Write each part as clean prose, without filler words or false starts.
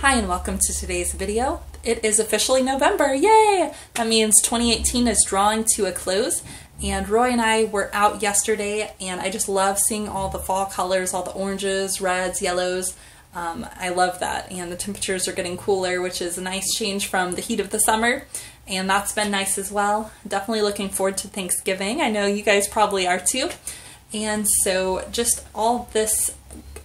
Hi and welcome to today's video. It is officially November, yay! That means 2018 is drawing to a close, and Roy and I were out yesterday and I just love seeing all the fall colors, all the oranges, reds, yellows. I love that, and the temperatures are getting cooler, which is a nice change from the heat of the summer, and that's been nice as well. Definitely looking forward to Thanksgiving. I know you guys probably are too. And so just all this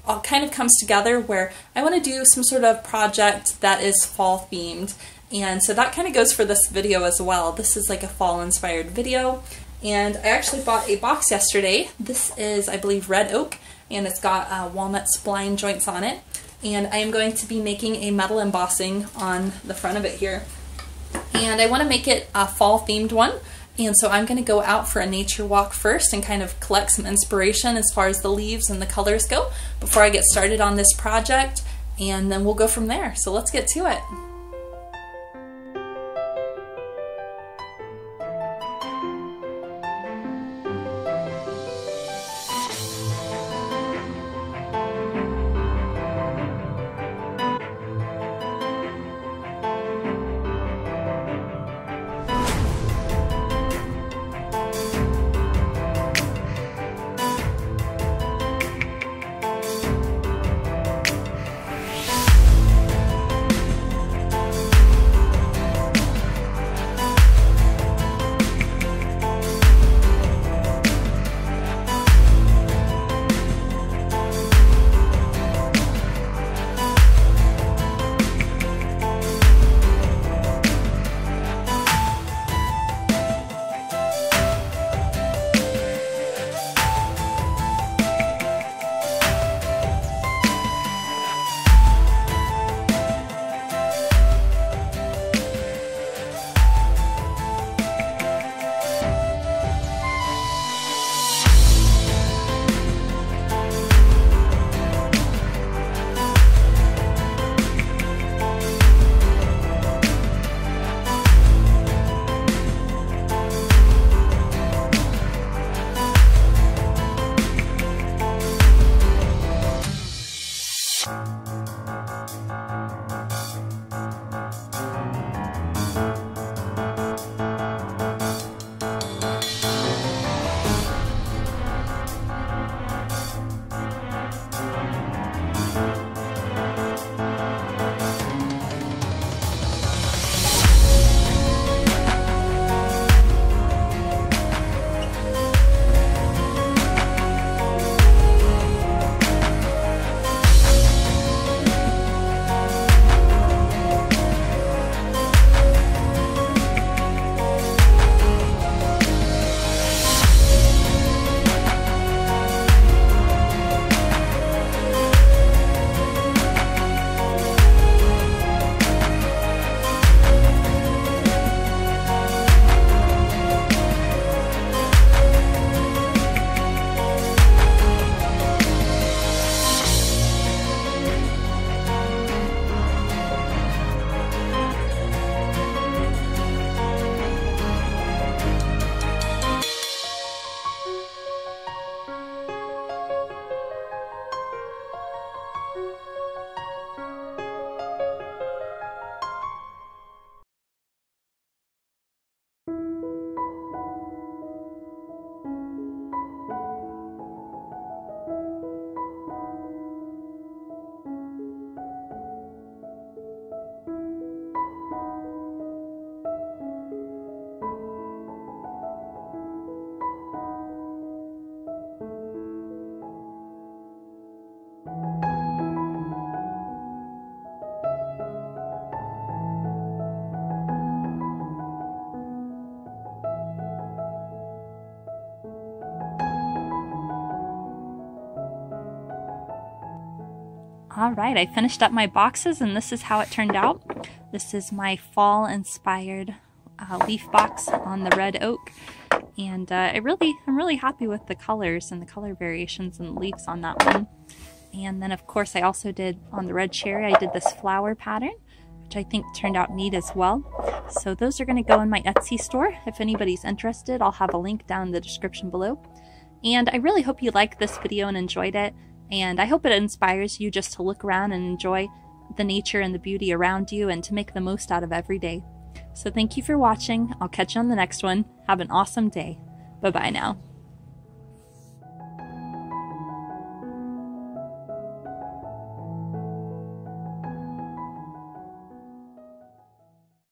all kind of comes together where I want to do some sort of project that is fall themed, and so that kind of goes for this video as well. This is like a fall inspired video, and I actually bought a box yesterday. This is, I believe, red oak, and it's got walnut spline joints on it, and I am going to be making a metal embossing on the front of it here, and I want to make it a fall themed one. And so I'm going to go out for a nature walk first and kind of collect some inspiration as far as the leaves and the colors go before I get started on this project, and then we'll go from there. So let's get to it. Alright, I finished up my boxes and this is how it turned out. This is my fall inspired leaf box on the red oak, and I'm really happy with the colors and the color variations and the leaves on that one. And then of course I also did on the red cherry, I did this flower pattern, which I think turned out neat as well. So those are going to go in my Etsy store. If anybody's interested, I'll have a link down in the description below. And I really hope you liked this video and enjoyed it. And I hope it inspires you just to look around and enjoy the nature and the beauty around you and to make the most out of every day. So thank you for watching. I'll catch you on the next one. Have an awesome day. Bye-bye now.